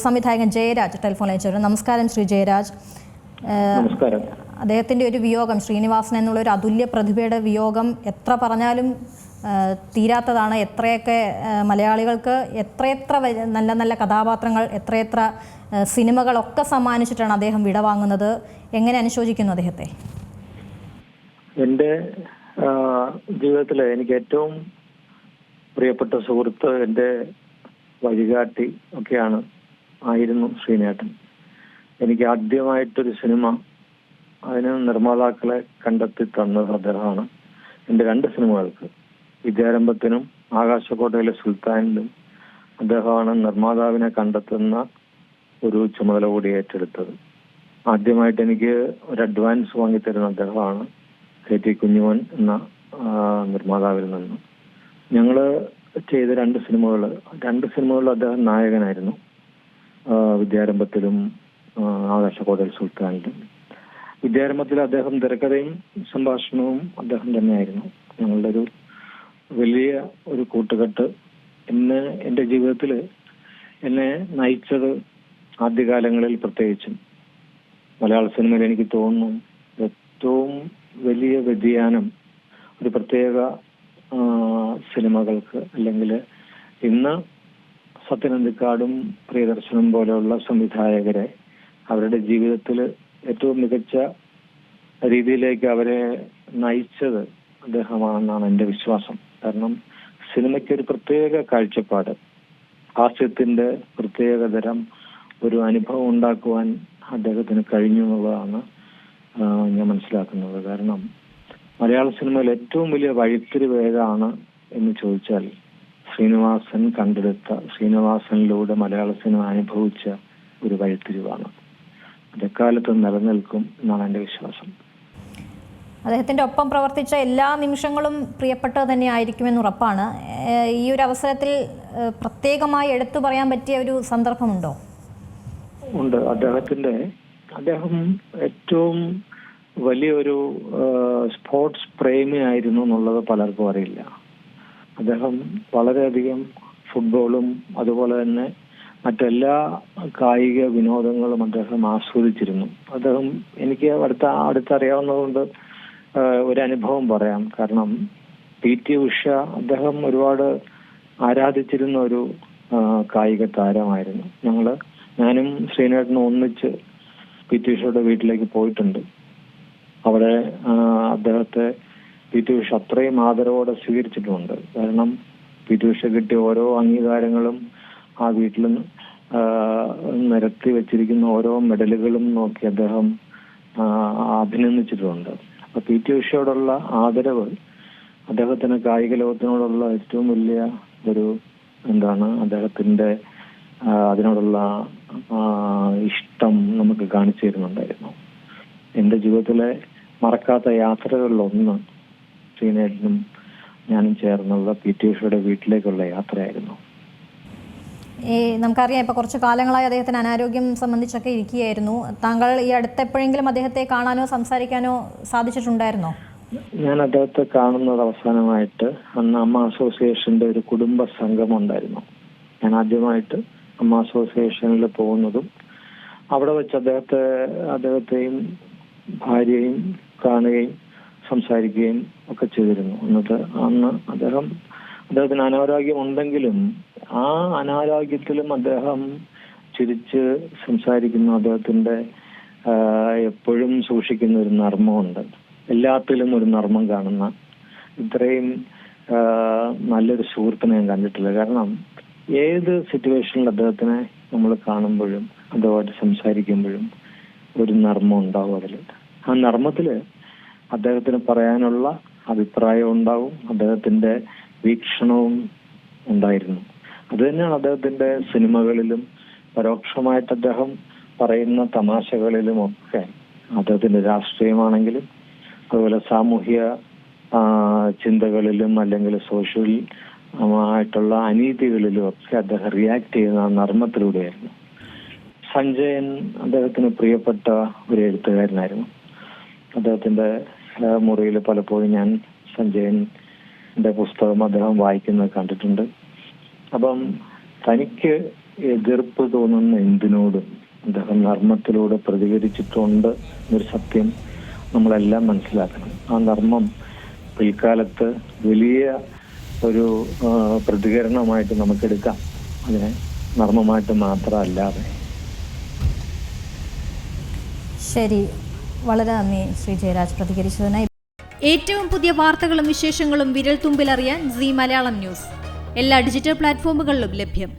സംവിധായകൻ ജയരാജ് ടെലിഫോൺ അയച്ചു. നമസ്കാരം ശ്രീ ജയരാജ്. നമസ്കാരം. അദ്ദേഹത്തിൻ്റെ ഒരു വിയോഗം, ശ്രീനിവാസൻ എന്നുള്ള ഒരു അതുല്യ പ്രതിഭയുടെ വിയോഗം എത്ര പറഞ്ഞാലും തീരാത്തതാണ്. എത്രയൊക്കെ മലയാളികൾക്ക് എത്രയെത്ര നല്ല നല്ല കഥാപാത്രങ്ങൾ, എത്രയെത്ര സിനിമകളൊക്കെ സമ്മാനിച്ചിട്ടാണ് അദ്ദേഹം വിടവാങ്ങുന്നത്. എങ്ങനെ അനുശോചിക്കുന്നു അദ്ദേഹത്തെ? എൻ്റെ ജീവിതത്തിൽ എനിക്ക് ഏറ്റവും പ്രിയപ്പെട്ട സുഹൃത്ത്, എൻ്റെ വഴികാട്ടി ഒക്കെയാണ് ആയിരുന്നു ശ്രീനേട്ടൻ. എനിക്ക് ആദ്യമായിട്ടൊരു സിനിമ അതിന് നിർമ്മാതാക്കളെ കണ്ടെത്തി തന്നത് അദ്ദേഹമാണ്. എൻ്റെ 2 സിനിമകൾക്ക്, വിദ്യാരംഭത്തിനും ആകാശക്കോട്ടയിലെ സുൽത്താനിലും അദ്ദേഹമാണ് നിർമ്മാതാവിനെ കണ്ടെത്തുന്ന ഒരു ചുമതല കൂടി ഏറ്റെടുത്തത്. ആദ്യമായിട്ട് എനിക്ക് ഒരു അഡ്വാൻസ് വാങ്ങിത്തരുന്ന അദ്ദേഹമാണ് KT കുഞ്ഞുമോൻ എന്ന നിർമ്മാതാവിൽ നിന്ന്. ഞങ്ങൾ ചെയ്ത 2 സിനിമകളിൽ അദ്ദേഹം നായകനായിരുന്നു. വിദ്യാരംഭത്തിലും ആകാശക്കോട്ടയിൽ സുൽത്താനിലും. വിദ്യാരംഭത്തിൽ അദ്ദേഹം തിരക്കഥയും സംഭാഷണവും അദ്ദേഹം തന്നെയായിരുന്നു. ഞങ്ങളുടെ ഒരു വലിയ ഒരു കൂട്ടുകെട്ട് എൻ്റെ ജീവിതത്തിൽ എന്നെ നയിച്ചത് ആദ്യകാലങ്ങളിൽ, പ്രത്യേകിച്ചും മലയാള സിനിമയിൽ എനിക്ക് തോന്നുന്നു ഏറ്റവും വലിയ വ്യതിയാനം ഒരു പ്രത്യേക സിനിമകൾക്ക്, അല്ലെങ്കിൽ ഇന്ന് സത്യനന്ദിക്കാടും പ്രിയദർശനും പോലെയുള്ള സംവിധായകരെ അവരുടെ ജീവിതത്തിൽ ഏറ്റവും മികച്ച രീതിയിലേക്ക് അവരെ നയിച്ചത് അദ്ദേഹമാണെന്നാണ് എൻ്റെ വിശ്വാസം. കാരണം സിനിമയ്ക്ക് ഒരു പ്രത്യേക കാഴ്ചപ്പാട്, ഹാസ്യത്തിന്റെ പ്രത്യേകതരം ഒരു അനുഭവം ഉണ്ടാക്കുവാൻ അദ്ദേഹത്തിന് കഴിഞ്ഞു എന്നുള്ളതാണ് ഞാൻ മനസ്സിലാക്കുന്നത്. കാരണം മലയാള സിനിമയിൽ ഏറ്റവും വലിയ വഴിത്തിരിവ് ഏതാണ് എന്ന് ചോദിച്ചാൽ, ശ്രീനിവാസൻ കണ്ടെടുത്ത, ശ്രീനിവാസനിലൂടെ മലയാള സിനിമ അനുഭവിച്ച ഒരു വഴിത്തിരിവാണ്. അത് എക്കാലത്തും നിലനിൽക്കും എന്നാണ് എൻ്റെ വിശ്വാസം. അദ്ദേഹത്തിൻ്റെ ഒപ്പം പ്രവർത്തിച്ച എല്ലാ നിമിഷങ്ങളും പ്രിയപ്പെട്ടത് തന്നെ ആയിരിക്കുമെന്ന് ഉറപ്പാണ്. ഈ ഒരു അവസരത്തിൽ പ്രത്യേകമായി എടുത്തു പറയാൻ പറ്റിയ ഒരു സന്ദർഭമുണ്ടോ? ഉണ്ട്. അദ്ദേഹം ഏറ്റവും വലിയൊരു സ്പോർട്സ് പ്രേമി ആയിരുന്നു എന്നുള്ളത് പലർക്കും അറിയില്ല. അദ്ദേഹം വളരെയധികം ഫുട്ബോളും അതുപോലെ തന്നെ മറ്റെല്ലാ കായിക വിനോദങ്ങളും അദ്ദേഹം ആസ്വദിച്ചിരുന്നു. എനിക്ക് അടുത്തറിയാവുന്നതുകൊണ്ട് ഒരു അനുഭവം പറയാം. കാരണം PT ഉഷ അദ്ദേഹം ഒരുപാട് ആരാധിച്ചിരുന്ന ഒരു കായിക താരമായിരുന്നു. ഞാനും ശ്രീനേട്ടനും ഒന്നിച്ച് PT ഉഷയുടെ വീട്ടിലേക്ക് പോയിട്ടുണ്ട്. അവിടെ അദ്ദേഹത്തെ PT ഉഷ അത്രയും ആദരവോടെ സ്വീകരിച്ചിട്ടുമുണ്ട്. കാരണം PT ഉഷ കിട്ടിയ ഓരോ അംഗീകാരങ്ങളും, ആ വീട്ടിൽ നിരത്തി വെച്ചിരിക്കുന്ന ഓരോ മെഡലുകളും നോക്കി അദ്ദേഹം അഭിനന്ദിച്ചിട്ടുണ്ട്. അപ്പൊ PT ഉഷയോടുള്ള ആദരവ് അദ്ദേഹത്തിന് കായിക ലോകത്തിനോടുള്ള ഏറ്റവും വലിയ ഒരു അദ്ദേഹത്തിന്റെ അതിനോടുള്ള ഇഷ്ടം നമുക്ക് കാണിച്ചു തരുന്നുണ്ടായിരുന്നു. എൻ്റെ ജീവിതത്തിലെ മറക്കാത്ത യാത്രകളിലൊന്ന് ശ്രീനേട്ടനും ഞാനും ചേർന്നുള്ള PT ഉഷയുടെ വീട്ടിലേക്കുള്ള യാത്രയായിരുന്നു. നമുക്കറിയാം, ഇപ്പോൾ കുറച്ച് കാലങ്ങളായി അദ്ദേഹത്തിന് അനാരോഗ്യം സംബന്ധിച്ചൊക്കെ ഇരിക്കുകയായിരുന്നു. താങ്കൾ ഈ അടുത്തെപ്പോഴെങ്കിലും അദ്ദേഹത്തെ കാണാനോ സംസാരിക്കാനോ സാധിച്ചിട്ടുണ്ടായിരുന്നോ? ഞാൻ അദ്ദേഹത്തെ കാണുന്നത് അവസാനമായിട്ട് അന്ന് അമ്മ അസോസിയേഷന്റെ ഒരു കുടുംബ സംഗമം ഉണ്ടായിരുന്നു. ഞാൻ ആദ്യമായിട്ട് അമ്മ അസോസിയേഷനിൽ പോകുന്നതും അവിടെ വെച്ച് അദ്ദേഹത്തെയും ഭാര്യയും കാണുകയും സംസാരിക്കുകയും ഒക്കെ ചെയ്തിരുന്നു. അന്ന് അദ്ദേഹത്തിന് അനാരോഗ്യം ഉണ്ടെങ്കിലും ആ അനാരോഗ്യത്തിലും അദ്ദേഹം ചിരിച്ച് സംസാരിക്കുന്നു. അദ്ദേഹത്തിന്റെ എപ്പോഴും സൂക്ഷിക്കുന്ന ഒരു നർമ്മമുണ്ട്. എല്ലാത്തിലും ഒരു നർമ്മം കാണുന്ന ഇത്രയും നല്ലൊരു സുഹൃത്തിനെ ഞാൻ കണ്ടിട്ടില്ല. കാരണം ഏത് സിറ്റുവേഷനിൽ അദ്ദേഹത്തിനെ നമ്മൾ കാണുമ്പോഴും അദ്ദേഹമായിട്ട് സംസാരിക്കുമ്പോഴും ഒരു നർമ്മം ഉണ്ടാവും അതിൽ. ആ നർമ്മത്തില് അദ്ദേഹത്തിന് പറയാനുള്ള അഭിപ്രായം ഉണ്ടാവും, അദ്ദേഹത്തിന്റെ വീക്ഷണവും ഉണ്ടായിരുന്നു. അത് തന്നെയാണ് അദ്ദേഹത്തിന്റെ സിനിമകളിലും പരോക്ഷമായിട്ട് അദ്ദേഹം പറയുന്ന തമാശകളിലും ഒക്കെ. അദ്ദേഹത്തിന്റെ രാഷ്ട്രീയമാണെങ്കിലും അതുപോലെ സാമൂഹ്യ ചിന്തകളിലും അല്ലെങ്കിൽ സോഷ്യൽ ആയിട്ടുള്ള അനീതികളിലും ഒക്കെ അദ്ദേഹം റിയാക്ട് ചെയ്യുന്ന ആ നർമ്മത്തിലൂടെയായിരുന്നു. സഞ്ജയൻ അദ്ദേഹത്തിന് പ്രിയപ്പെട്ട ഒരു എഴുത്തുകാരനായിരുന്നു. അദ്ദേഹത്തിന്റെ മുറിയിൽ പലപ്പോഴും ഞാൻ സഞ്ജയന്റെ പുസ്തകം അദ്ദേഹം വായിക്കുന്നത് കണ്ടിട്ടുണ്ട്. അപ്പം തനിക്ക് എതിർപ്പ് തോന്നുന്ന എന്തിനോടും അദ്ദേഹം നർമ്മത്തിലൂടെ പ്രതികരിച്ചിട്ടുണ്ട് എന്നൊരു സത്യം നമ്മളെല്ലാം മനസ്സിലാക്കണം. ആ നർമ്മം പിൽക്കാലത്ത് വലിയ ഒരു പ്രതികരണമായിട്ട് നമുക്കെടുക്കാം, അതിനെ നർമ്മമായിട്ട് മാത്രമല്ലാതെ. ശരി, വളരെ നന്ദി ശ്രീ ജയരാജ് പ്രതികരിച്ചതിനായി. ഏറ്റവും പുതിയ വാർത്തകളും വിശേഷങ്ങളും വിരൽ തുമ്പിലറിയാൻ സീ മലയാളം ന്യൂസ് എല്ലാ ഡിജിറ്റൽ പ്ലാറ്റ്ഫോമുകളിലും ലഭ്യം.